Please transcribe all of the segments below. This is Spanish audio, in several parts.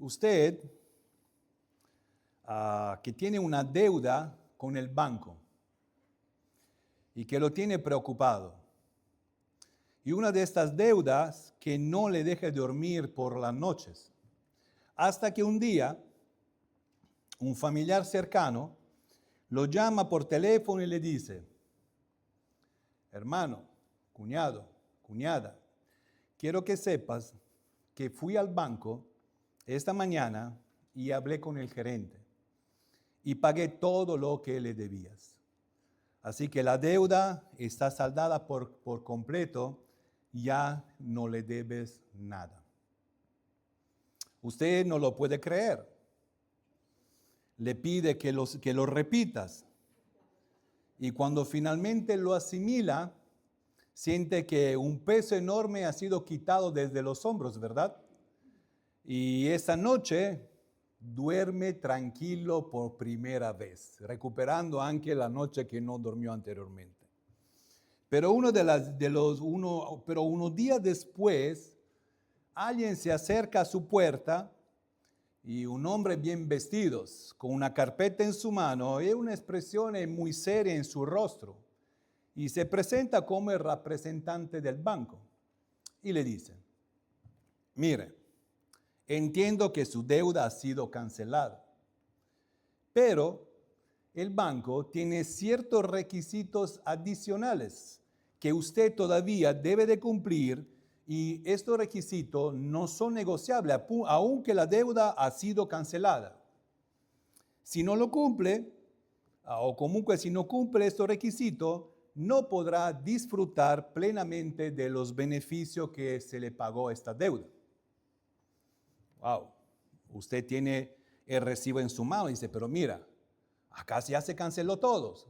usted que tiene una deuda con el banco y que lo tiene preocupado. Y una de estas deudas que no le deja dormir por las noches. Hasta que un día, un familiar cercano lo llama por teléfono y le dice: hermano, cuñado, cuñada, quiero que sepas que fui al banco esta mañana y hablé con el gerente y pagué todo lo que le debías. Así que la deuda está saldada por completo, ya no le debes nada. Usted no lo puede creer. Le pide que lo repitas. Y cuando finalmente lo asimila, siente que un peso enorme ha sido quitado desde los hombros, ¿verdad? Y esa noche duerme tranquilo por primera vez, recuperando anche la noche que no durmió anteriormente. Pero unos días después, alguien se acerca a su puerta y un hombre bien vestido, con una carpeta en su mano y una expresión muy seria en su rostro, y se presenta como el representante del banco y le dice: mire, entiendo que su deuda ha sido cancelada, pero el banco tiene ciertos requisitos adicionales que usted todavía debe de cumplir, y estos requisitos no son negociables, aunque la deuda ha sido cancelada. Si no lo cumple, o comunque si no cumple estos requisitos, no podrá disfrutar plenamente de los beneficios que se le pagó esta deuda. Wow, usted tiene el recibo en su mano y dice: pero mira, acá ya se canceló todos.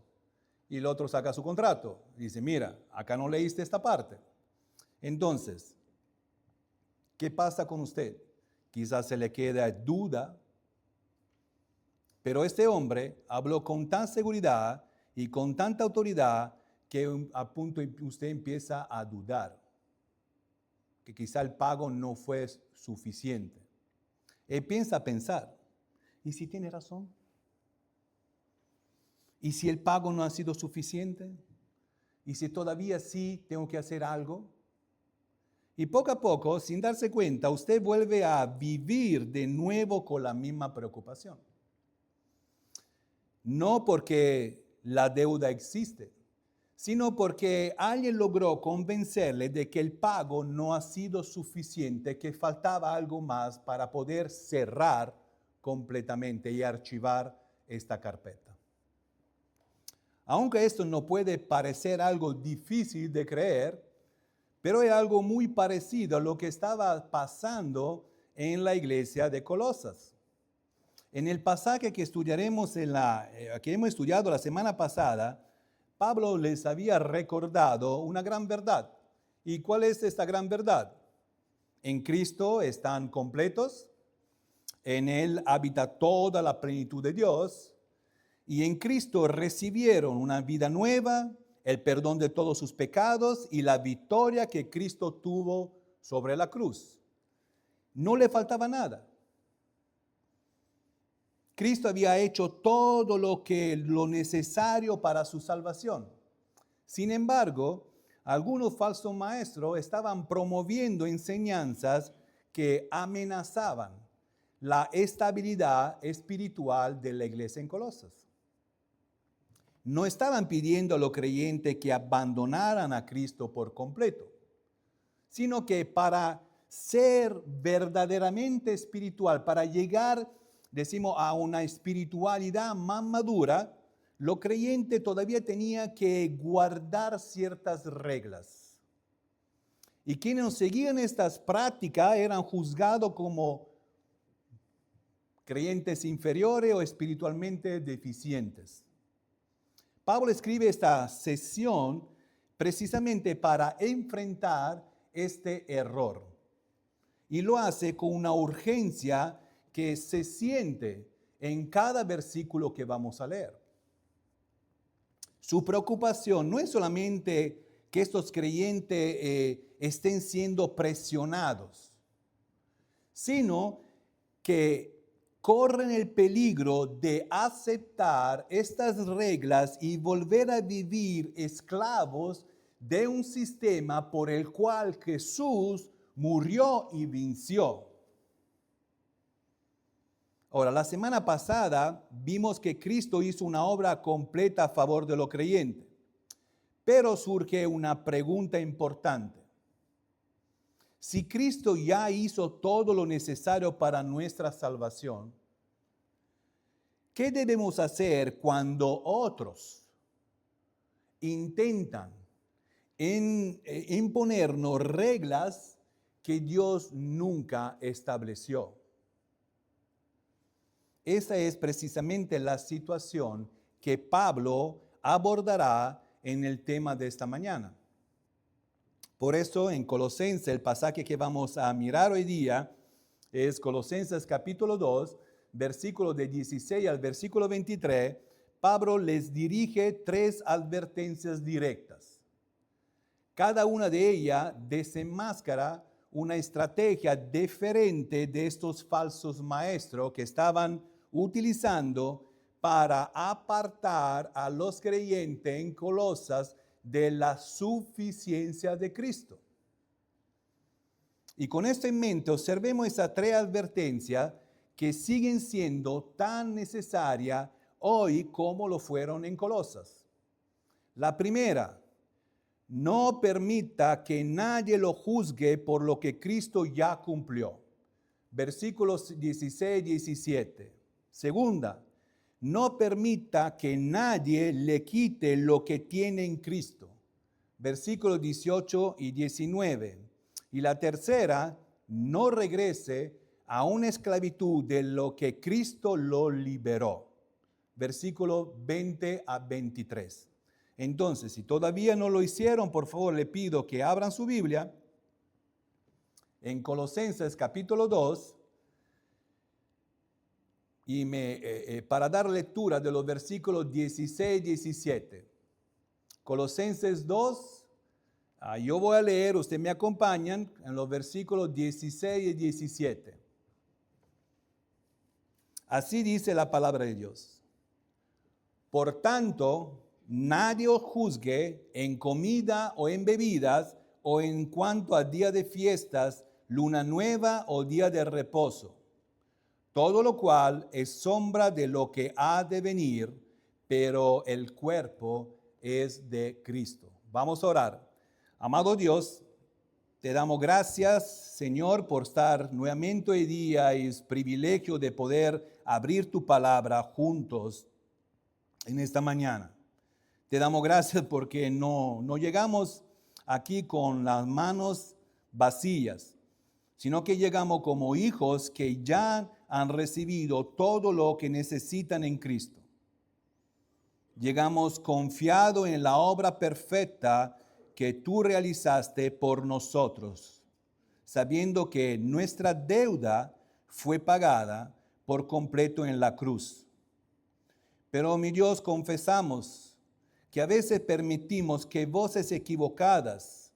Y el otro saca su contrato y dice: mira, acá no leíste esta parte. Entonces, ¿qué pasa con usted? Quizás se le queda duda, pero este hombre habló con tanta seguridad y con tanta autoridad que a punto usted empieza a dudar, que quizá el pago no fue suficiente. Empieza a pensar: ¿y si tiene razón? ¿Y si el pago no ha sido suficiente? ¿Y si todavía sí tengo que hacer algo? Y poco a poco, sin darse cuenta, usted vuelve a vivir de nuevo con la misma preocupación. No porque la deuda existe, sino porque alguien logró convencerle de que el pago no ha sido suficiente, que faltaba algo más para poder cerrar completamente y archivar esta carpeta. Aunque esto no puede parecer algo difícil de creer, pero es algo muy parecido a lo que estaba pasando en la iglesia de Colosas. En el pasaje que estudiaremos que hemos estudiado la semana pasada, Pablo les había recordado una gran verdad. ¿Y cuál es esta gran verdad? En Cristo están completos, en Él habita toda la plenitud de Dios, y en Cristo recibieron una vida nueva, el perdón de todos sus pecados y la victoria que Cristo tuvo sobre la cruz. No le faltaba nada. Cristo había hecho todo lo necesario para su salvación. Sin embargo, algunos falsos maestros estaban promoviendo enseñanzas que amenazaban la estabilidad espiritual de la iglesia en Colosas. No estaban pidiendo a los creyentes que abandonaran a Cristo por completo, sino que para ser verdaderamente espiritual, para llegar, decimos, a una espiritualidad más madura, los creyentes todavía tenían que guardar ciertas reglas. Y quienes seguían estas prácticas eran juzgados como creyentes inferiores o espiritualmente deficientes. Pablo escribe esta sesión precisamente para enfrentar este error. Y lo hace con una urgencia que se siente en cada versículo que vamos a leer. Su preocupación no es solamente que estos creyentes estén siendo presionados, sino que corren el peligro de aceptar estas reglas y volver a vivir esclavos de un sistema por el cual Jesús murió y venció. Ahora, la semana pasada vimos que Cristo hizo una obra completa a favor de los creyentes, pero surge una pregunta importante. Si Cristo ya hizo todo lo necesario para nuestra salvación, ¿qué debemos hacer cuando otros intentan imponernos reglas que Dios nunca estableció? Esa es precisamente la situación que Pablo abordará en el tema de esta mañana. Por eso en Colosenses, el pasaje que vamos a mirar hoy día es Colosenses capítulo 2, versículo de 16 al versículo 23. Pablo les dirige 3 advertencias directas. Cada una de ellas desenmascara una estrategia diferente de estos falsos maestros que estaban utilizando para apartar a los creyentes en Colosas de la suficiencia de Cristo. Y con esto en mente, observemos esas 3 advertencias que siguen siendo tan necesarias hoy como lo fueron en Colosas. La primera, no permita que nadie lo juzgue por lo que Cristo ya cumplió. Versículos 16 y 17. Segunda, no permita que nadie le quite lo que tiene en Cristo. Versículos 18 y 19. Y la tercera, no regrese a una esclavitud de lo que Cristo lo liberó. Versículos 20 a 23. Entonces, si todavía no lo hicieron, por favor, le pido que abran su Biblia en Colosenses capítulo 2 y para dar lectura de los versículos 16 y 17. Colosenses 2, yo voy a leer, ustedes me acompañan en los versículos 16 y 17. Así dice la palabra de Dios. Por tanto, nadie os juzgue en comida o en bebidas o en cuanto a día de fiestas, luna nueva o día de reposo. Todo lo cual es sombra de lo que ha de venir, pero el cuerpo es de Cristo. Vamos a orar. Amado Dios, te damos gracias, Señor, por estar nuevamente hoy día y es privilegio de poder abrir tu palabra juntos en esta mañana. Te damos gracias porque no llegamos aquí con las manos vacías, sino que llegamos como hijos que ya han recibido todo lo que necesitan en Cristo. Llegamos confiados en la obra perfecta que tú realizaste por nosotros, sabiendo que nuestra deuda fue pagada por completo en la cruz. Pero, mi Dios, confesamos que a veces permitimos que voces equivocadas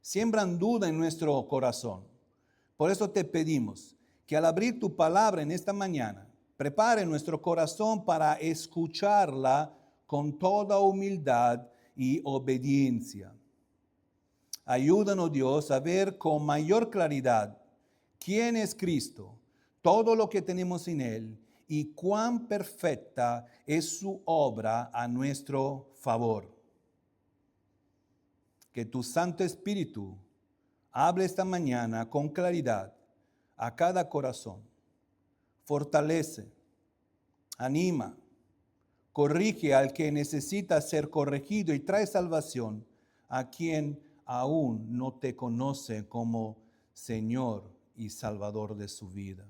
siembran duda en nuestro corazón. Por eso te pedimos que al abrir tu palabra en esta mañana, prepare nuestro corazón para escucharla con toda humildad y obediencia. Ayúdanos, Dios, a ver con mayor claridad quién es Cristo, todo lo que tenemos en Él y cuán perfecta es su obra a nuestro favor. Que tu Santo Espíritu hable esta mañana con claridad a cada corazón. Fortalece, anima, corrige al que necesita ser corregido y trae salvación a quien aún no te conoce como Señor y Salvador de su vida.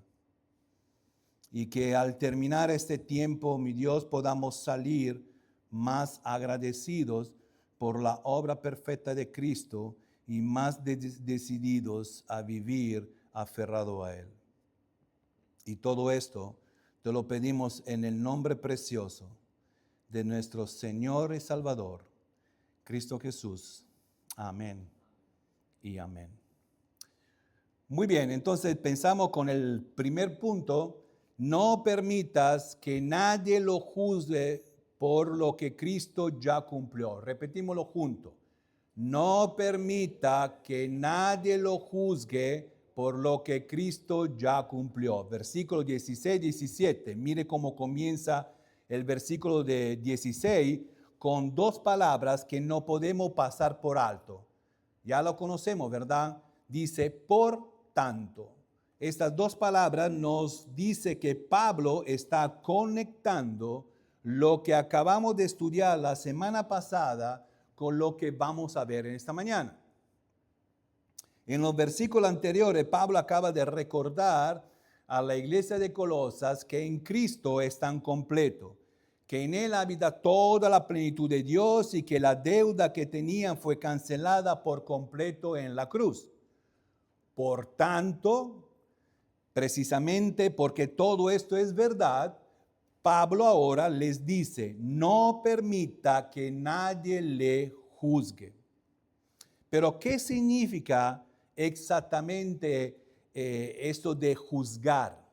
Y que al terminar este tiempo, mi Dios, podamos salir más agradecidos por la obra perfecta de Cristo y más decididos a vivir aferrado a Él. Y todo esto te lo pedimos en el nombre precioso de nuestro Señor y Salvador, Cristo Jesús. Amén y amén. Muy bien, entonces pensamos con el primer punto, no permitas que nadie lo juzgue por lo que Cristo ya cumplió. Repetímoslo juntos. No permita que nadie lo juzgue por lo que Cristo ya cumplió. Versículo 16, 17. Mire cómo comienza el versículo de 16 con dos palabras que no podemos pasar por alto. Ya lo conocemos, ¿verdad? Dice, por tanto. Estas dos palabras nos dice que Pablo está conectando lo que acabamos de estudiar la semana pasada con lo que vamos a ver en esta mañana. En los versículos anteriores, Pablo acaba de recordar a la iglesia de Colosas que en Cristo están completos, que en Él habita toda la plenitud de Dios y que la deuda que tenían fue cancelada por completo en la cruz. Por tanto, precisamente porque todo esto es verdad, Pablo ahora les dice, no permita que nadie le juzgue. Pero ¿qué significa exactamente esto de juzgar?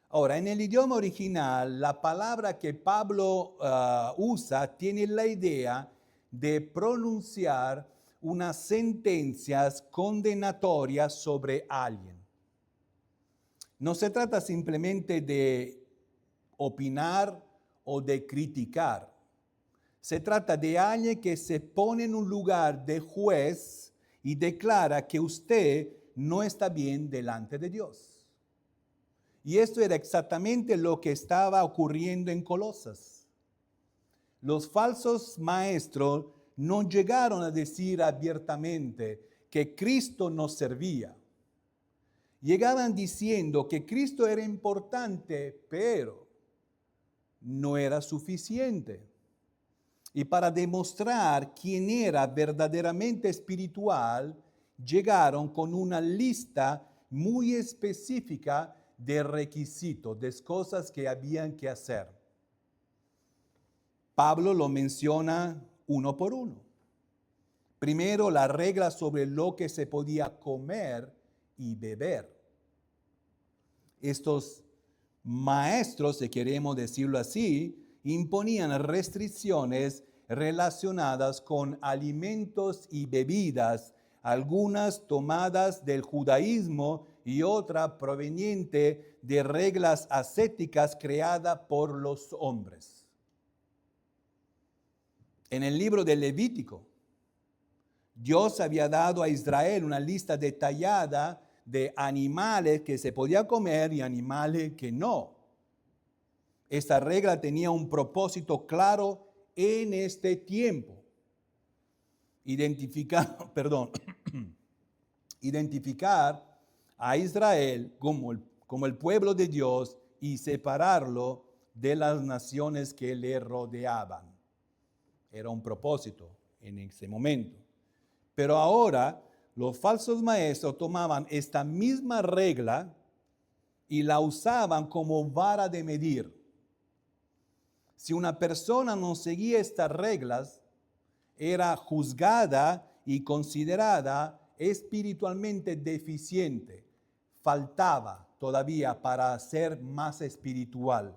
Ahora, en el idioma original, la palabra que Pablo usa tiene la idea de pronunciar unas sentencias condenatorias sobre alguien. No se trata simplemente de opinar o de criticar. Se trata de alguien que se pone en un lugar de juez y declara que usted no está bien delante de Dios. Y esto era exactamente lo que estaba ocurriendo en Colosas. Los falsos maestros no llegaron a decir abiertamente que Cristo nos servía. Llegaban diciendo que Cristo era importante, pero no era suficiente. Y para demostrar quién era verdaderamente espiritual, llegaron con una lista muy específica de requisitos, de cosas que habían que hacer. Pablo lo menciona uno por uno. Primero, la regla sobre lo que se podía comer y beber. Estos maestros, si queremos decirlo así, imponían restricciones relacionadas con alimentos y bebidas, algunas tomadas del judaísmo y otra proveniente de reglas ascéticas creadas por los hombres. En el libro de Levítico, Dios había dado a Israel una lista detallada de animales que se podía comer y animales que no. Esta regla tenía un propósito claro en este tiempo. Identificar a Israel como el pueblo de Dios y separarlo de las naciones que le rodeaban. Era un propósito en ese momento. Pero ahora los falsos maestros tomaban esta misma regla y la usaban como vara de medir. Si una persona no seguía estas reglas, era juzgada y considerada espiritualmente deficiente. Faltaba todavía para ser más espiritual.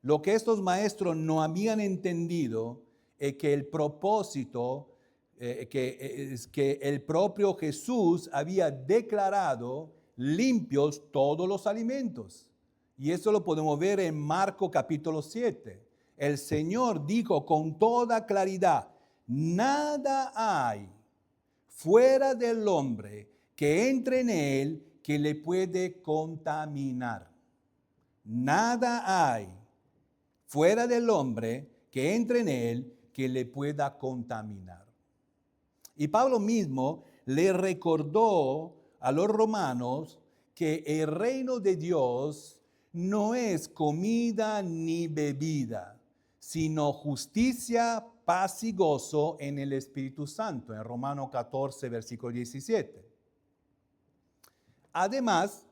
Lo que estos maestros no habían entendido es que el propósito, es que el propio Jesús había declarado limpios todos los alimentos. Y eso lo podemos ver en Marcos capítulo 7. El Señor dijo con toda claridad, nada hay fuera del hombre que entre en él que le puede contaminar. Nada hay fuera del hombre que entre en él que le pueda contaminar. Y Pablo mismo le recordó a los romanos que el reino de Dios no es comida ni bebida, sino justicia, paz y gozo en el Espíritu Santo, en Romanos 14, versículo 17. Además,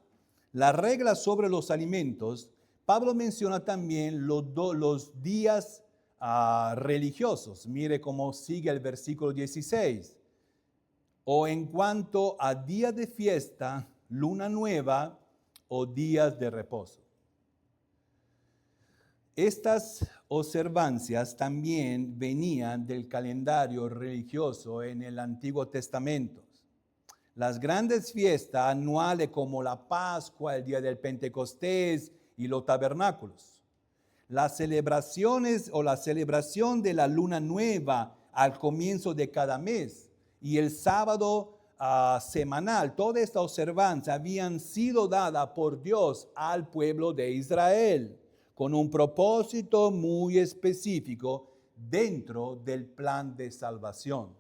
la regla sobre los alimentos, Pablo menciona también los días religiosos. Mire cómo sigue el versículo 16. o en cuanto a días de fiesta, luna nueva o días de reposo. Estas observancias también venían del calendario religioso en el Antiguo Testamento. Las grandes fiestas anuales como la Pascua, el día del Pentecostés y los tabernáculos. Las celebraciones o la celebración de la luna nueva al comienzo de cada mes y el sábado semanal, toda esta observancia habían sido dadas por Dios al pueblo de Israel con un propósito muy específico dentro del plan de salvación.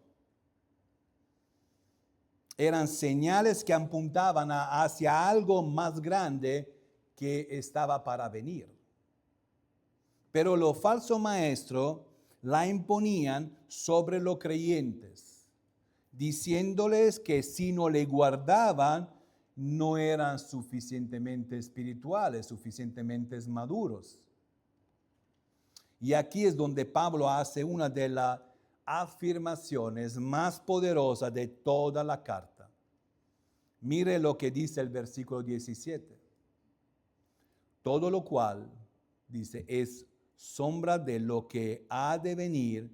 Eran señales que apuntaban hacia algo más grande que estaba para venir. Pero los falsos maestros la imponían sobre los creyentes, diciéndoles que si no le guardaban, no eran suficientemente espirituales, suficientemente maduros. Y aquí es donde Pablo hace una de las afirmaciones más poderosas de toda la carta. Mire lo que dice el versículo 17. Todo lo cual, dice, es sombra de lo que ha de venir,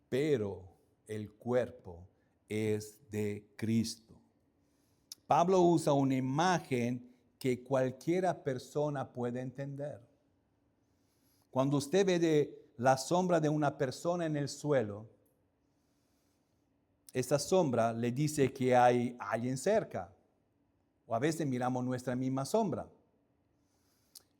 pero el cuerpo es de Cristo. Pablo usa una imagen que cualquiera persona puede entender. Cuando usted ve la sombra de una persona en el suelo, esa sombra le dice que hay alguien cerca. O a veces miramos nuestra misma sombra.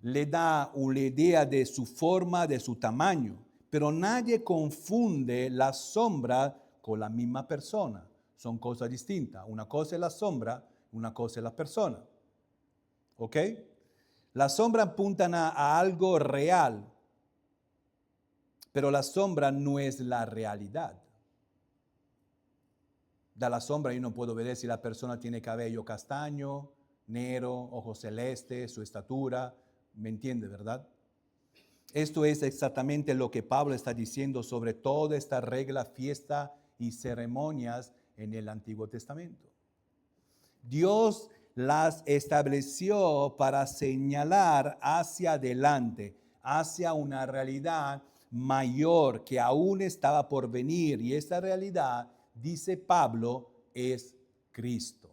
Le da una idea de su forma, de su tamaño, pero nadie confunde la sombra con la misma persona. Son cosas distintas. Una cosa es la sombra, una cosa es la persona. ¿Ok? Las sombras apuntan a algo real, pero la sombra no es la realidad. Da la sombra yo no puedo ver si la persona tiene cabello castaño, negro, ojos celestes, su estatura. ¿Me entiende, verdad? Esto es exactamente lo que Pablo está diciendo sobre toda esta regla, fiesta y ceremonias en el Antiguo Testamento. Dios las estableció para señalar hacia adelante, hacia una realidad mayor que aún estaba por venir. Y esta realidad, dice Pablo, es Cristo.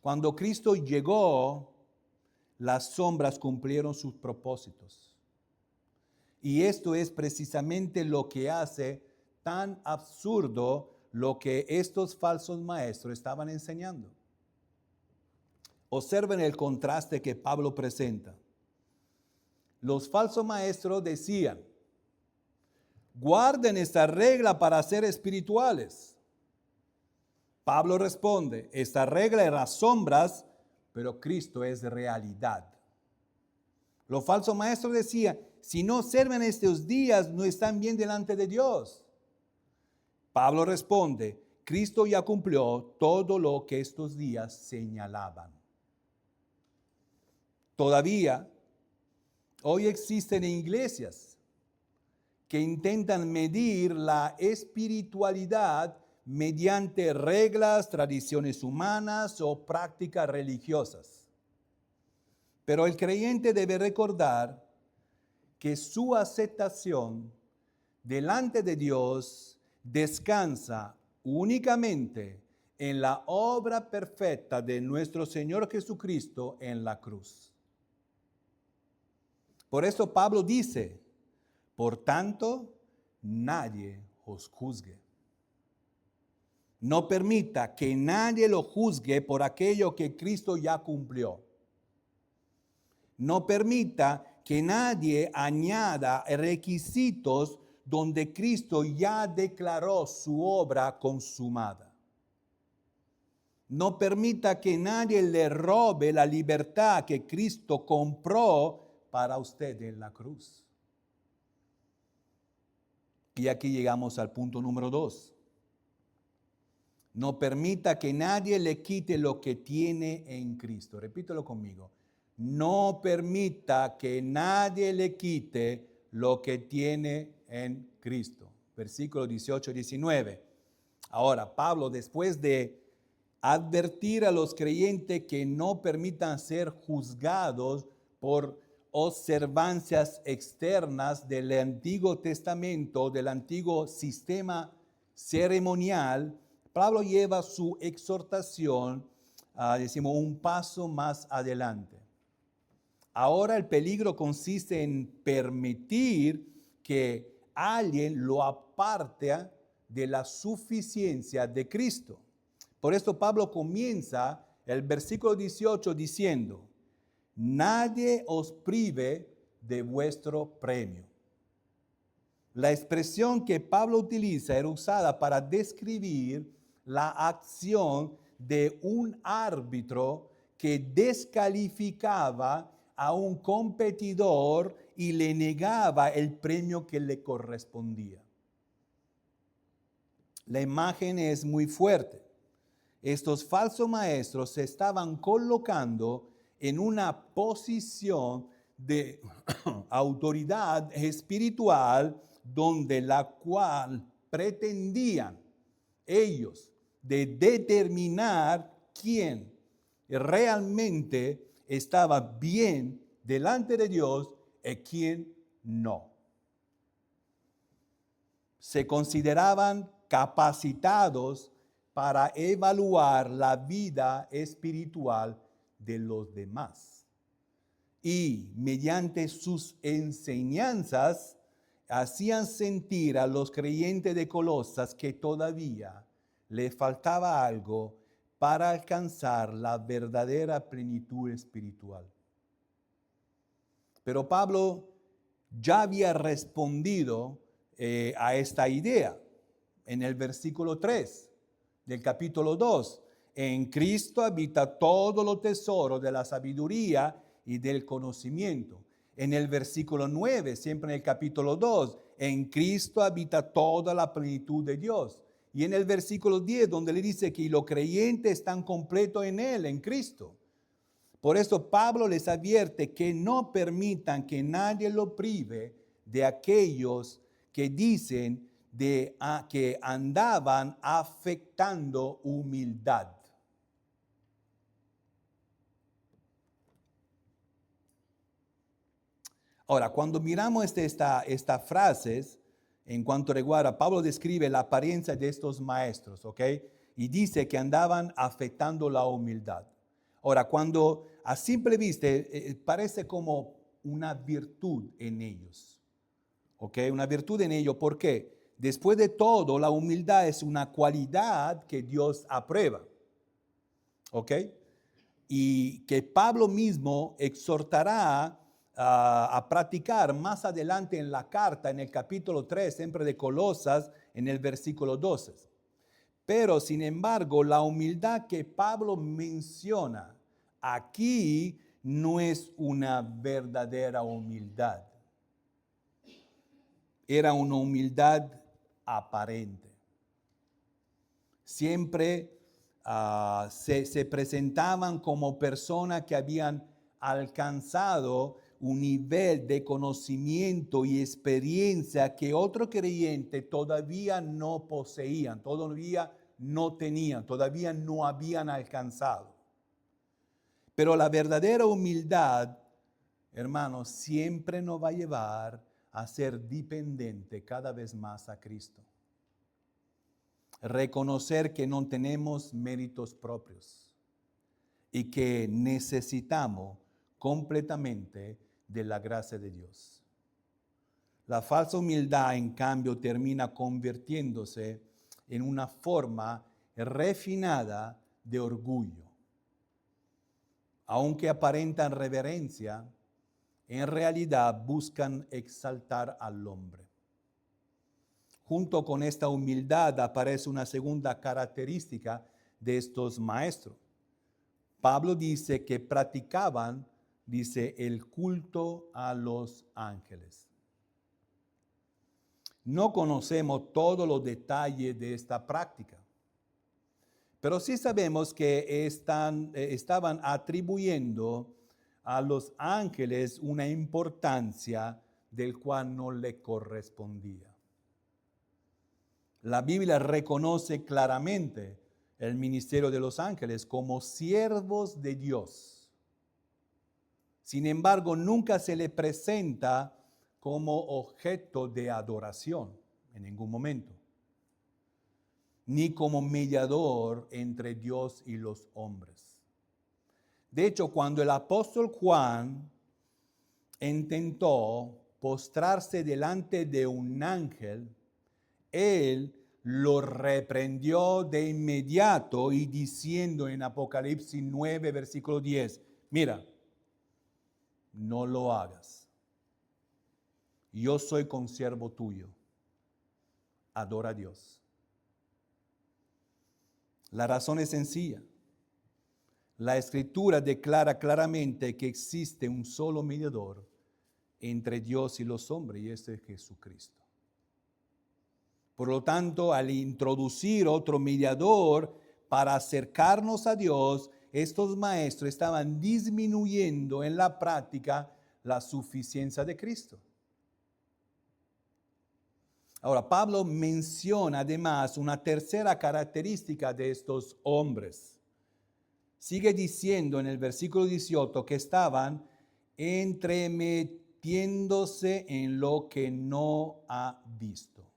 Cuando Cristo llegó, las sombras cumplieron sus propósitos. Y esto es precisamente lo que hace tan absurdo lo que estos falsos maestros estaban enseñando. Observen el contraste que Pablo presenta. Los falsos maestros decían, guarden esta regla para ser espirituales. Pablo responde, esta regla era sombras, pero Cristo es realidad. Los falsos maestros decían, si no observan estos días, no están bien delante de Dios. Pablo responde, Cristo ya cumplió todo lo que estos días señalaban. Todavía, hoy existen iglesias que intentan medir la espiritualidad mediante reglas, tradiciones humanas o prácticas religiosas. Pero el creyente debe recordar que su aceptación delante de Dios descansa únicamente en la obra perfecta de nuestro Señor Jesucristo en la cruz. Por eso Pablo dice, por tanto, nadie os juzgue. No permita que nadie lo juzgue por aquello que Cristo ya cumplió. No permita que nadie añada requisitos donde Cristo ya declaró su obra consumada. No permita que nadie le robe la libertad que Cristo compró para usted en la cruz. Y aquí llegamos al punto número 2. No permita que nadie le quite lo que tiene en Cristo. Repítelo conmigo. No permita que nadie le quite lo que tiene en Cristo. Versículo 18 y 19. Ahora, Pablo, después de advertir a los creyentes que no permitan ser juzgados por observancias externas del Antiguo Testamento, del antiguo sistema ceremonial, Pablo lleva su exhortación, decimos, un paso más adelante. Ahora el peligro consiste en permitir que alguien lo aparte de la suficiencia de Cristo. Por esto Pablo comienza el versículo 18 diciendo, nadie os prive de vuestro premio. La expresión que Pablo utiliza era usada para describir la acción de un árbitro que descalificaba a un competidor y le negaba el premio que le correspondía. La imagen es muy fuerte. Estos falsos maestros se estaban colocando en una posición de autoridad espiritual donde la cual pretendían ellos de determinar quién realmente estaba bien delante de Dios y quién no. Se consideraban capacitados para evaluar la vida espiritual de los demás. Y mediante sus enseñanzas hacían sentir a los creyentes de Colosas que todavía le faltaba algo para alcanzar la verdadera plenitud espiritual. Pero Pablo ya había respondido a esta idea en el versículo 3 del capítulo 2. En Cristo habita todo lo tesoro de la sabiduría y del conocimiento. En el versículo 9, siempre en el capítulo 2, en Cristo habita toda la plenitud de Dios. Y en el versículo 10, donde le dice que los creyentes están completos en Él, en Cristo. Por eso Pablo les advierte que no permitan que nadie lo prive de aquellos que dicen que andaban afectando humildad. Ahora, cuando miramos estas frases, en cuanto recuerda, Pablo describe la apariencia de estos maestros, ¿ok? Y dice que andaban afectando la humildad. Ahora, cuando a simple vista parece como una virtud en ellos, ¿ok? Una virtud en ellos, ¿por qué? Después de todo, la humildad es una cualidad que Dios aprueba, ¿ok? Y que Pablo mismo exhortará a practicar más adelante en la carta, en el capítulo 3, siempre de Colosas, en el versículo 12. Pero, sin embargo, la humildad que Pablo menciona aquí no es una verdadera humildad. Era una humildad aparente. Siempre se presentaban como personas que habían alcanzado un nivel de conocimiento y experiencia que otros creyentes todavía no poseían, todavía no tenían, todavía no habían alcanzado. Pero la verdadera humildad, hermanos, siempre nos va a llevar a ser dependiente cada vez más a Cristo. Reconocer que no tenemos méritos propios y que necesitamos completamente de la gracia de Dios. La falsa humildad, en cambio, termina convirtiéndose en una forma refinada de orgullo. Aunque aparentan reverencia, en realidad buscan exaltar al hombre. Junto con esta humildad aparece una segunda característica de estos maestros. Pablo dice que practicaban, dice, el culto a los ángeles. No conocemos todos los detalles de esta práctica, pero sí sabemos que estaban atribuyendo a los ángeles una importancia del cual no le correspondía. La Biblia reconoce claramente el ministerio de los ángeles como siervos de Dios. Sin embargo, nunca se le presenta como objeto de adoración en ningún momento, ni como mediador entre Dios y los hombres. De hecho, cuando el apóstol Juan intentó postrarse delante de un ángel, él lo reprendió de inmediato y diciendo en Apocalipsis 9, versículo 10, mira, no lo hagas. Yo soy consiervo tuyo. Adora a Dios. La razón es sencilla. La Escritura declara claramente que existe un solo mediador entre Dios y los hombres, y este es Jesucristo. Por lo tanto, al introducir otro mediador para acercarnos a Dios, estos maestros estaban disminuyendo en la práctica la suficiencia de Cristo. Ahora, Pablo menciona además una tercera característica de estos hombres. Sigue diciendo en el versículo 18 que estaban entremetiéndose en lo que no ha visto.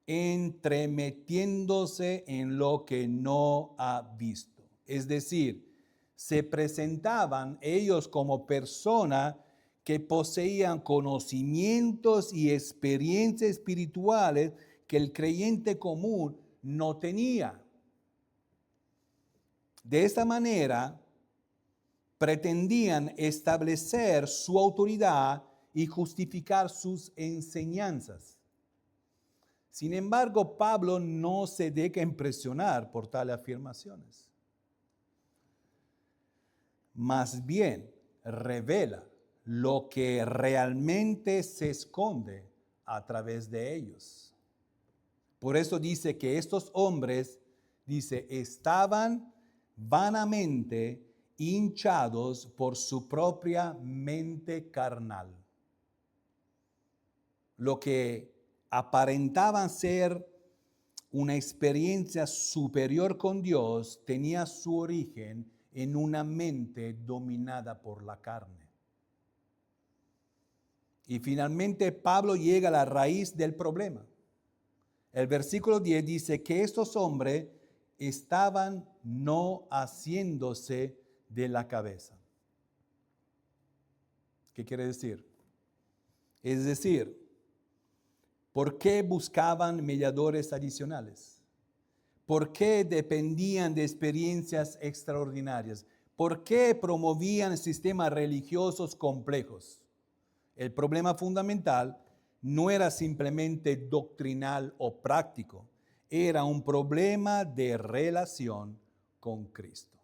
Entremetiéndose en lo que no ha visto. Es decir, se presentaban ellos como personas que poseían conocimientos y experiencias espirituales que el creyente común no tenía. De esta manera, pretendían establecer su autoridad y justificar sus enseñanzas. Sin embargo, Pablo no se deja impresionar por tales afirmaciones. Más bien, revela lo que realmente se esconde a través de ellos. Por eso dice que estos hombres, estaban vanamente hinchados por su propia mente carnal. Lo que aparentaban ser una experiencia superior con Dios tenía su origen en una mente dominada por la carne. Y finalmente Pablo llega a la raíz del problema. El versículo 10 dice que estos hombres estaban no haciéndose de la cabeza. ¿Qué quiere decir? Es decir, ¿por qué buscaban mediadores adicionales? ¿Por qué dependían de experiencias extraordinarias? ¿Por qué promovían sistemas religiosos complejos? El problema fundamental no era simplemente doctrinal o práctico, era un problema de relación con Cristo.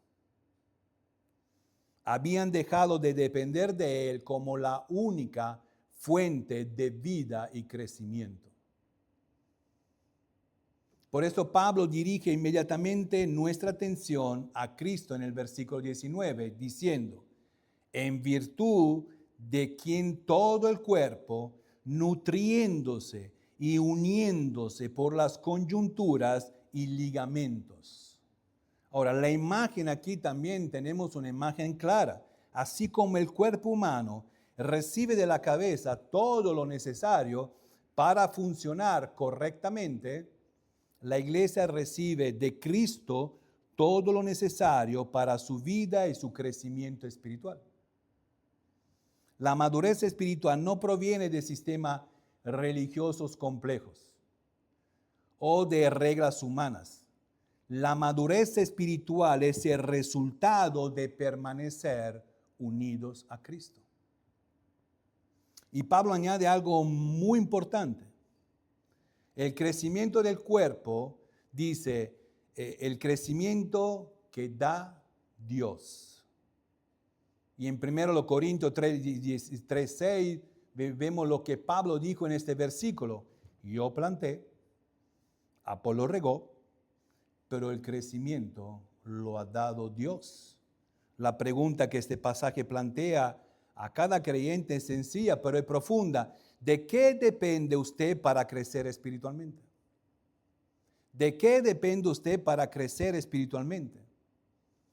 Habían dejado de depender de Él como la única fuente de vida y crecimiento. Por eso Pablo dirige inmediatamente nuestra atención a Cristo en el versículo 19, diciendo, en virtud de quien todo el cuerpo, nutriéndose y uniéndose por las coyunturas y ligamentos. Ahora, la imagen aquí también tenemos una imagen clara. Así como el cuerpo humano recibe de la cabeza todo lo necesario para funcionar correctamente, la iglesia recibe de Cristo todo lo necesario para su vida y su crecimiento espiritual. La madurez espiritual no proviene de sistemas religiosos complejos o de reglas humanas. La madurez espiritual es el resultado de permanecer unidos a Cristo. Y Pablo añade algo muy importante. El crecimiento del cuerpo, dice, el crecimiento que da Dios. Y en 1 Corintios 3:6 vemos lo que Pablo dijo en este versículo. Yo planté, Apolo regó, pero el crecimiento lo ha dado Dios. La pregunta que este pasaje plantea a cada creyente es sencilla, pero es profunda. ¿De qué depende usted para crecer espiritualmente? ¿De qué depende usted para crecer espiritualmente?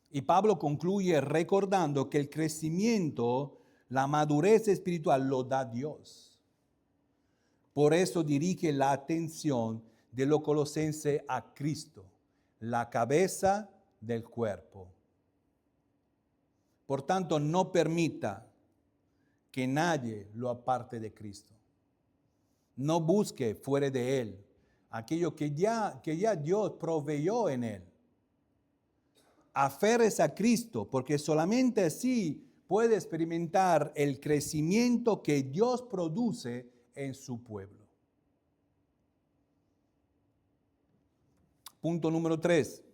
Y Pablo concluye recordando que el crecimiento, la madurez espiritual lo da Dios. Por eso dirige la atención de los colosenses a Cristo, la cabeza del cuerpo. Por tanto, no permita que nadie lo aparte de Cristo. No busque fuera de Él aquello que ya Dios proveyó en Él. Aférrese a Cristo, porque solamente así puede experimentar el crecimiento que Dios produce en su pueblo. Punto número 3.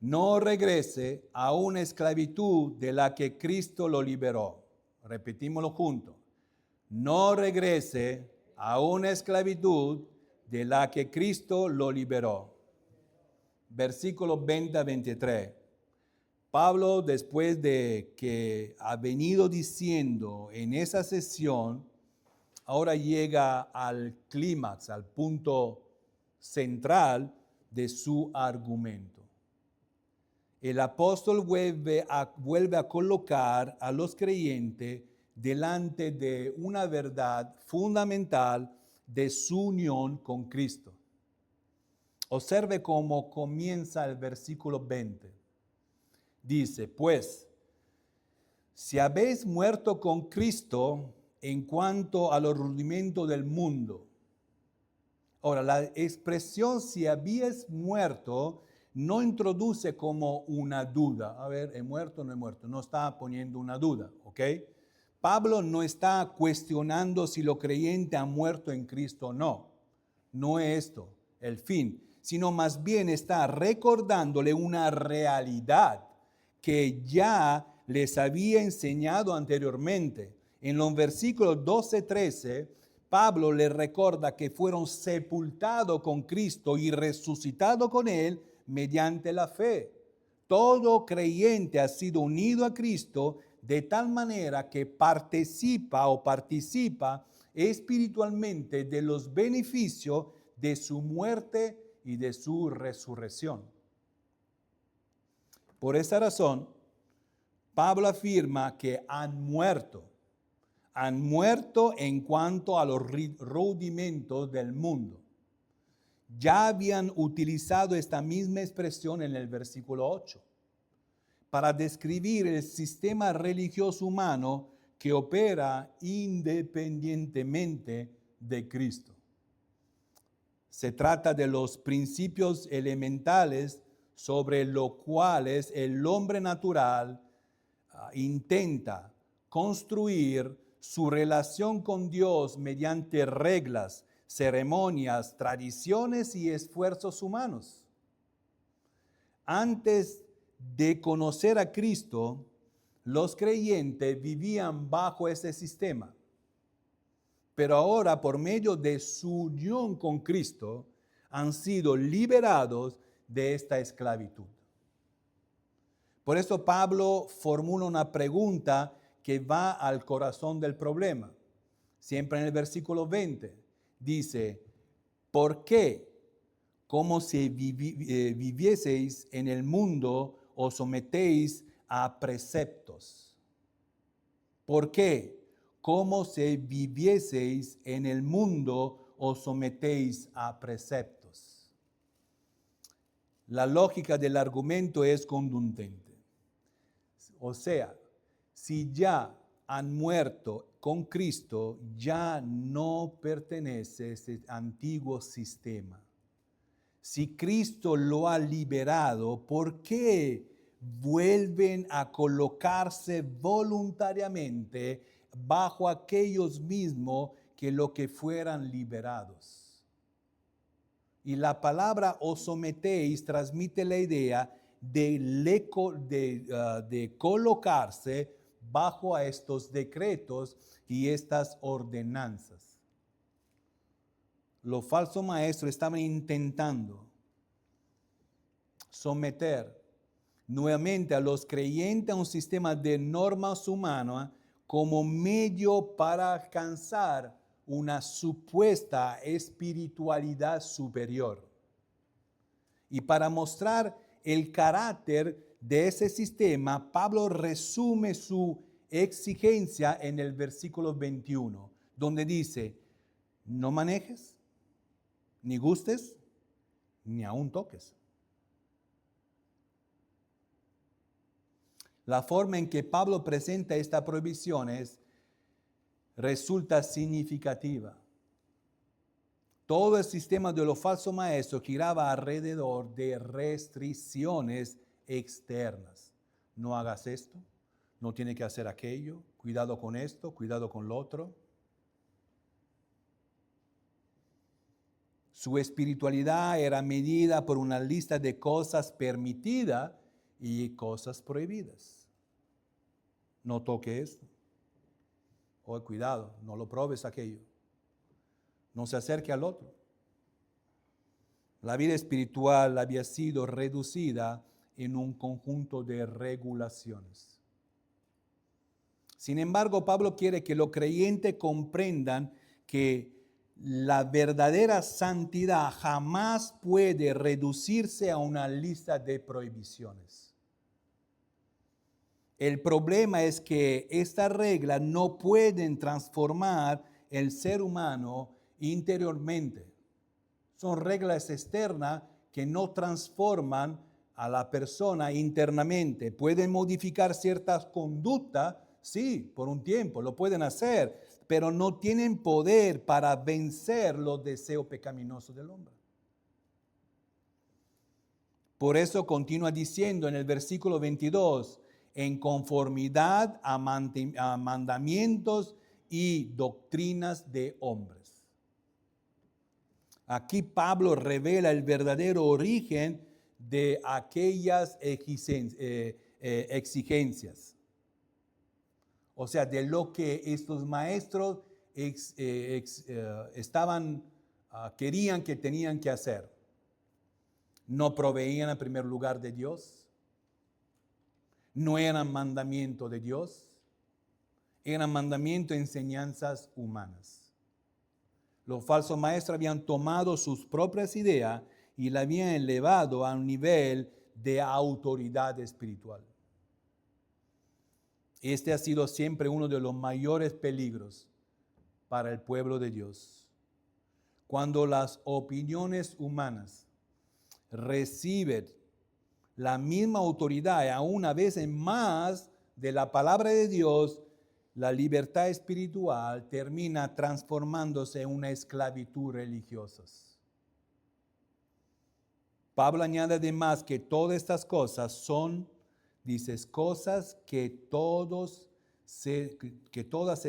No regrese a una esclavitud de la que Cristo lo liberó. Repetímoslo juntos. No regrese a una esclavitud de la que Cristo lo liberó. Versículos 20 a 23. Pablo, después de que ha venido diciendo en esa sesión, ahora llega al clímax, al punto central de su argumento. El apóstol vuelve a colocar a los creyentes delante de una verdad fundamental de su unión con Cristo. Observe cómo comienza el versículo 20. Dice, pues, si habéis muerto con Cristo en cuanto a los rudimentos del mundo. Ahora, la expresión si habéis muerto no introduce como una duda. A ver, ¿he muerto o no he muerto? No está poniendo una duda, ¿ok? Pablo no está cuestionando si los creyentes han muerto en Cristo o no. No es esto el fin, sino más bien está recordándole una realidad que ya les había enseñado anteriormente. En los versículos 12-13, Pablo les recuerda que fueron sepultados con Cristo y resucitados con Él mediante la fe. Todo creyente ha sido unido a Cristo de tal manera que participa espiritualmente de los beneficios de su muerte y de su resurrección. Por esa razón, Pablo afirma que han muerto en cuanto a los rudimentos del mundo. Ya habían utilizado esta misma expresión en el versículo 8 para describir el sistema religioso humano que opera independientemente de Cristo. Se trata de los principios elementales sobre los cuales el hombre natural intenta construir su relación con Dios mediante reglas, ceremonias, tradiciones y esfuerzos humanos. Antes de conocer a Cristo, los creyentes vivían bajo ese sistema. Pero ahora, por medio de su unión con Cristo, han sido liberados de esta esclavitud. Por eso Pablo formula una pregunta que va al corazón del problema. Siempre en el versículo 20 dice, ¿por qué? Como si vivieseis en el mundo, os sometéis a preceptos. ¿Por qué? Como si vivieseis en el mundo, os sometéis a preceptos. La lógica del argumento es contundente. O sea, si ya han muerto con Cristo, ya no pertenece a ese antiguo sistema. Si Cristo lo ha liberado, ¿por qué vuelven a colocarse voluntariamente bajo aquellos mismos que lo que fueran liberados? Y la palabra os sometéis transmite la idea de colocarse bajo a estos decretos y estas ordenanzas. Los falsos maestros estaban intentando someter nuevamente a los creyentes a un sistema de normas humanas como medio para alcanzar una supuesta espiritualidad superior. Y para mostrar el carácter de ese sistema, Pablo resume su exigencia en el versículo 21, donde dice, no manejes, ni gustes, ni aún toques. La forma en que Pablo presenta esta prohibición resulta significativa. Todo el sistema de los falsos maestros giraba alrededor de restricciones externas. No hagas esto, no tienes que hacer aquello, cuidado con esto, cuidado con lo otro. Su espiritualidad era medida por una lista de cosas permitidas y cosas prohibidas. No toque esto. Oh, cuidado, no lo pruebes aquello. No se acerque al otro. La vida espiritual había sido reducida en un conjunto de regulaciones. Sin embargo, Pablo quiere que los creyentes comprendan que la verdadera santidad jamás puede reducirse a una lista de prohibiciones. El problema es que estas reglas no pueden transformar el ser humano interiormente. Son reglas externas que no transforman a la persona internamente. Pueden modificar ciertas conductas, sí, por un tiempo, lo pueden hacer, pero no tienen poder para vencer los deseos pecaminosos del hombre. Por eso continúa diciendo en el versículo 22, en conformidad a mandamientos y doctrinas de hombres. Aquí Pablo revela el verdadero origen de aquellas exigencias. O sea, de lo que estos maestros querían que tenían que hacer. No proveían en primer lugar de Dios. No eran mandamiento de Dios, eran mandamiento de enseñanzas humanas. Los falsos maestros habían tomado sus propias ideas y la habían elevado a un nivel de autoridad espiritual. Este ha sido siempre uno de los mayores peligros para el pueblo de Dios. Cuando las opiniones humanas reciben la misma autoridad y aún a veces más de la palabra de Dios, la libertad espiritual termina transformándose en una esclavitud religiosa. Pablo añade además que todas estas cosas son, dices, cosas que todas se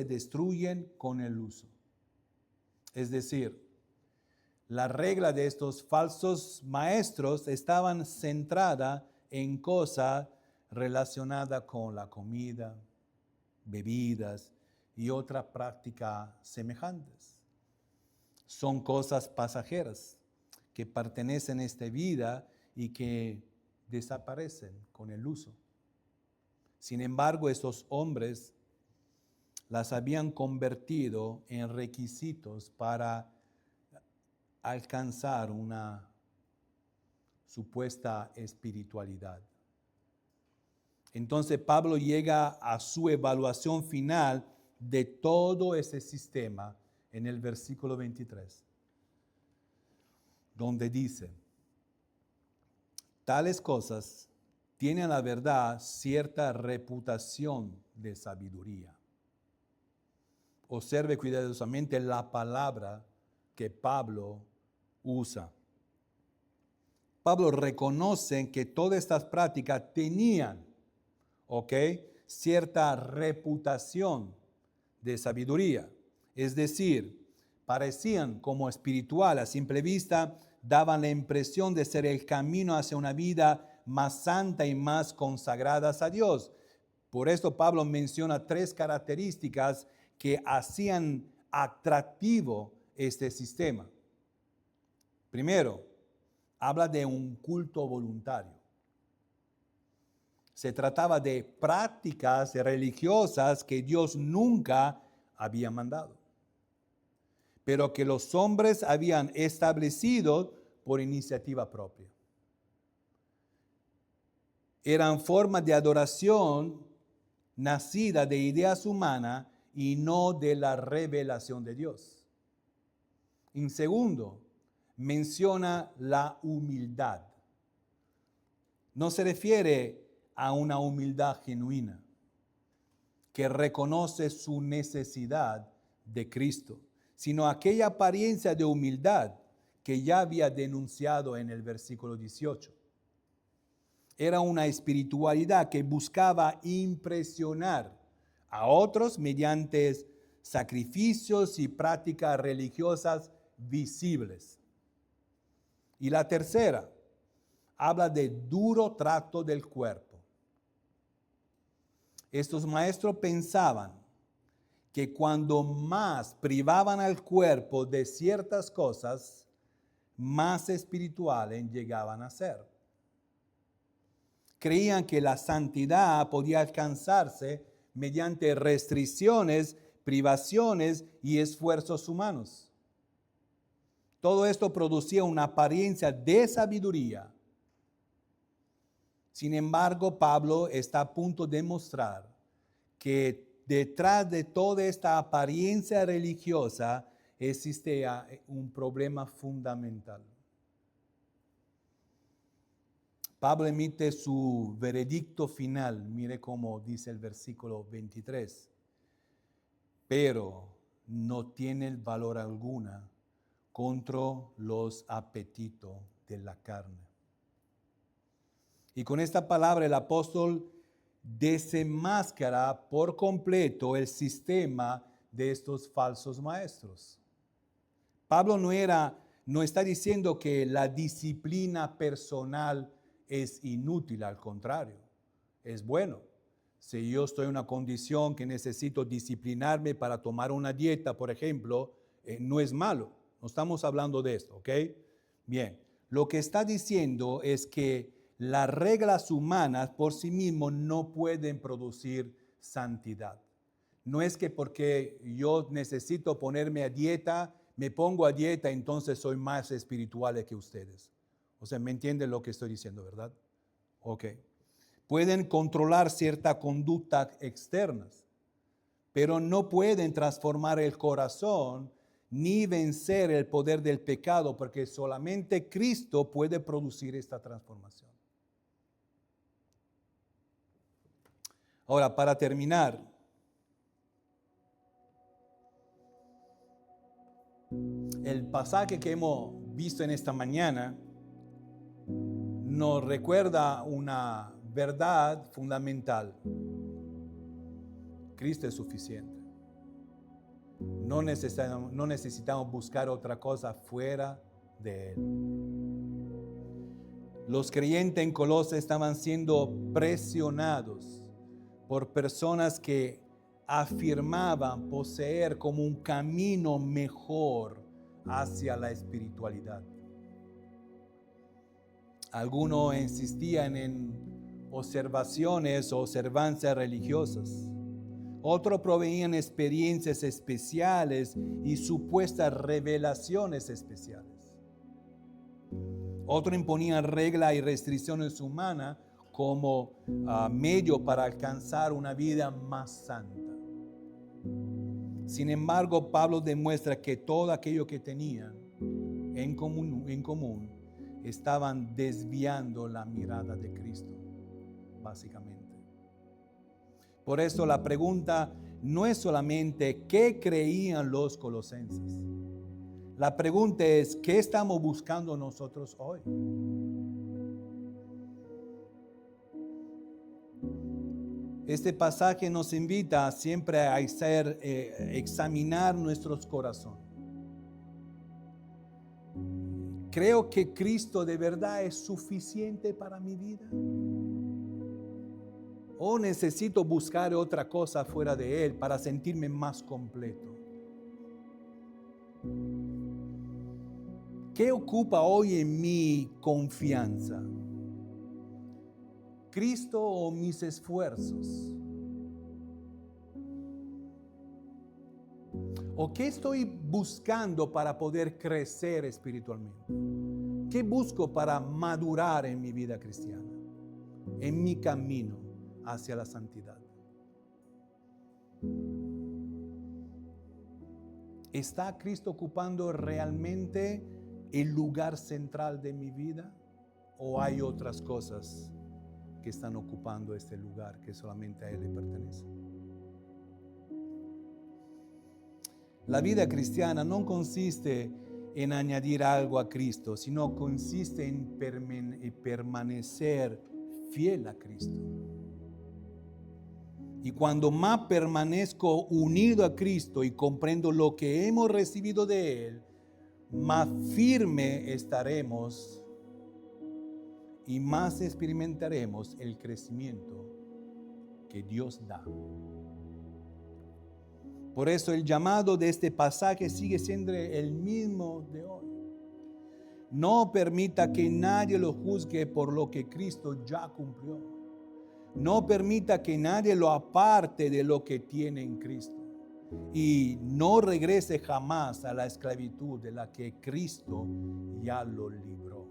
destruyen con el uso. Es decir, la regla de estos falsos maestros estaban centrada en cosas relacionadas con la comida, bebidas y otras prácticas semejantes. Son cosas pasajeras que pertenecen a esta vida y que desaparecen con el uso. Sin embargo, estos hombres las habían convertido en requisitos para alcanzar una supuesta espiritualidad. Entonces Pablo llega a su evaluación final de todo ese sistema en el versículo 23, donde dice, tales cosas tienen la verdad cierta reputación de sabiduría. Observe cuidadosamente la palabra que Pablo usa. Pablo reconoce que todas estas prácticas tenían, cierta reputación de sabiduría. Es decir, parecían como espiritual a simple vista, daban la impresión de ser el camino hacia una vida más santa y más consagrada a Dios. Por esto Pablo menciona 3 características que hacían atractivo este sistema. Primero, habla de un culto voluntario. Se trataba de prácticas religiosas que Dios nunca había mandado. pero que los hombres habían establecido por iniciativa propia. Eran formas de adoración nacida de ideas humanas y no de la revelación de Dios. En segundo, menciona la humildad. No se refiere a una humildad genuina, que reconoce su necesidad de Cristo, sino aquella apariencia de humildad que ya había denunciado en el versículo 18. Era una espiritualidad que buscaba impresionar a otros mediante sacrificios y prácticas religiosas visibles. Y la tercera, habla de duro trato del cuerpo. Estos maestros pensaban que cuando más privaban al cuerpo de ciertas cosas, más espirituales llegaban a ser. Creían que la santidad podía alcanzarse mediante restricciones, privaciones y esfuerzos humanos. Todo esto producía una apariencia de sabiduría. Sin embargo, Pablo está a punto de mostrar que detrás de toda esta apariencia religiosa existe un problema fundamental. Pablo emite su veredicto final. Mire cómo dice el versículo 23. Pero no tiene valor alguna contra los apetitos de la carne. Y con esta palabra el apóstol desenmascara por completo el sistema de estos falsos maestros. Pablo no está diciendo que la disciplina personal es inútil, al contrario, es bueno. Si yo estoy en una condición que necesito disciplinarme para tomar una dieta, por ejemplo, no es malo. No estamos hablando de esto, ¿ok? Bien, lo que está diciendo es que las reglas humanas por sí mismas no pueden producir santidad. No es que porque yo necesito ponerme a dieta, me pongo a dieta, entonces soy más espiritual que ustedes. O sea, ¿me entienden lo que estoy diciendo, verdad? Ok. Pueden controlar cierta conducta externas, pero no pueden transformar el corazón ni vencer el poder del pecado, porque solamente Cristo puede producir esta transformación. Ahora, para terminar, el pasaje que hemos visto en esta mañana nos recuerda una verdad fundamental. Cristo es suficiente. No necesitamos buscar otra cosa fuera de Él. Los creyentes en Colosas estaban siendo presionados por personas que afirmaban poseer como un camino mejor hacia la espiritualidad. Algunos insistían en observaciones o observancias religiosas. Otros proveían experiencias especiales y supuestas revelaciones especiales. Otros imponían reglas y restricciones humanas como medio para alcanzar una vida más santa. Sin embargo, Pablo demuestra que todo aquello que tenían en común estaban desviando la mirada de Cristo, básicamente. Por eso la pregunta no es solamente qué creían los colosenses. La pregunta es, ¿qué estamos buscando nosotros hoy? Este pasaje nos invita siempre a examinar nuestros corazones. ¿Creo que Cristo de verdad es suficiente para mi vida? ¿O necesito buscar otra cosa fuera de Él para sentirme más completo? ¿Qué ocupa hoy en mi confianza? ¿Cristo o mis esfuerzos? ¿O qué estoy buscando para poder crecer espiritualmente? ¿Qué busco para madurar en mi vida cristiana? En mi camino hacia la santidad. ¿Está Cristo ocupando realmente el lugar central de mi vida? ¿O hay otras cosas que están ocupando este lugar que solamente a Él le pertenece? La vida cristiana no consiste en añadir algo a Cristo, sino consiste en permanecer fiel a Cristo. Y cuando más permanezco unido a Cristo y comprendo lo que hemos recibido de Él, más firme estaremos y más experimentaremos el crecimiento que Dios da. Por eso el llamado de este pasaje sigue siendo el mismo de hoy. No permita que nadie lo juzgue por lo que Cristo ya cumplió. No permita que nadie lo aparte de lo que tiene en Cristo. Y no regrese jamás a la esclavitud de la que Cristo ya lo libró.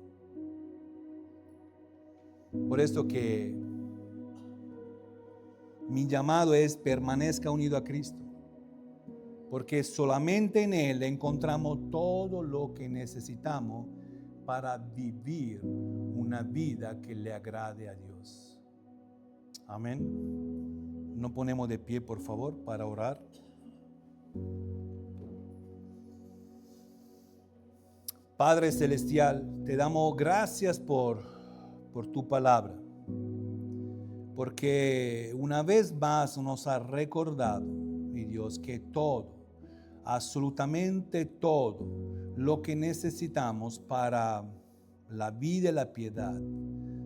Por eso que mi llamado es permanezca unido a Cristo. Porque solamente en Él encontramos todo lo que necesitamos para vivir una vida que le agrade a Dios. Amén. Nos ponemos de pie, por favor, para orar. Padre Celestial, te damos gracias por tu palabra. Porque una vez más nos ha recordado, mi Dios, que todo, absolutamente todo lo que necesitamos para la vida y la piedad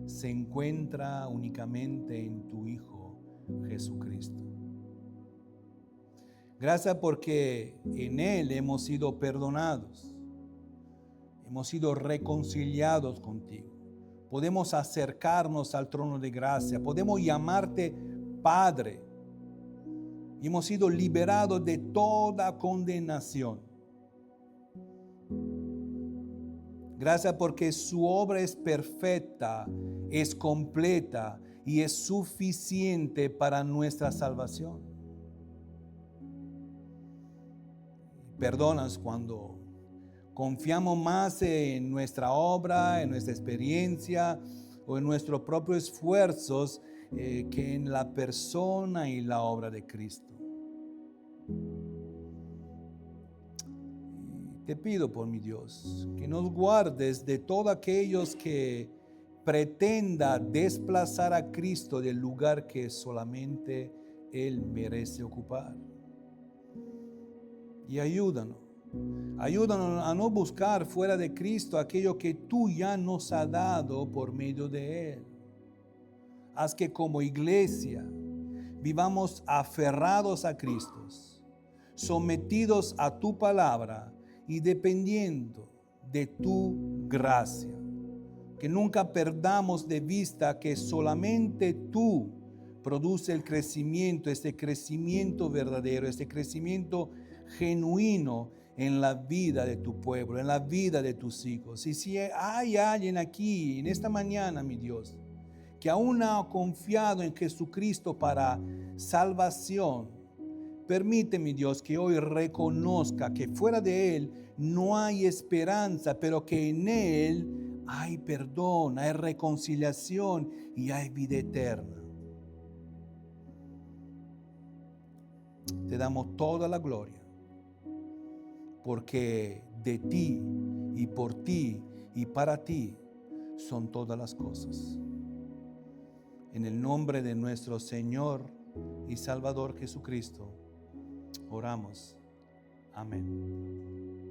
se encuentra únicamente en tu Hijo Jesucristo. Gracias porque en Él hemos sido perdonados, hemos sido reconciliados contigo. Podemos acercarnos al trono de gracia, podemos llamarte Padre. Hemos sido liberados de toda condenación. Gracias porque su obra es perfecta, es completa y es suficiente para nuestra salvación. Perdónanos cuando confiamos más en nuestra obra, en nuestra experiencia o en nuestros propios esfuerzos que en la persona y la obra de Cristo. Te pido por mi Dios que nos guardes de todos aquellos que pretenda desplazar a Cristo del lugar que solamente Él merece ocupar. Y ayúdanos a no buscar fuera de Cristo aquello que tú ya nos has dado por medio de Él. Haz que como iglesia vivamos aferrados a Cristo, sometidos a tu palabra y dependiendo de tu gracia. Que nunca perdamos de vista que solamente tú produces el crecimiento, este crecimiento verdadero, este crecimiento genuino en la vida de tu pueblo, en la vida de tus hijos. Y si hay alguien aquí en esta mañana, mi Dios, que aún no ha confiado en Jesucristo para salvación, permite, mi Dios, que hoy reconozca que fuera de Él no hay esperanza, pero que en Él hay perdón, hay reconciliación y hay vida eterna. Te damos toda la gloria, porque de ti y por ti y para ti son todas las cosas. En el nombre de nuestro Señor y Salvador Jesucristo, oramos. Amén.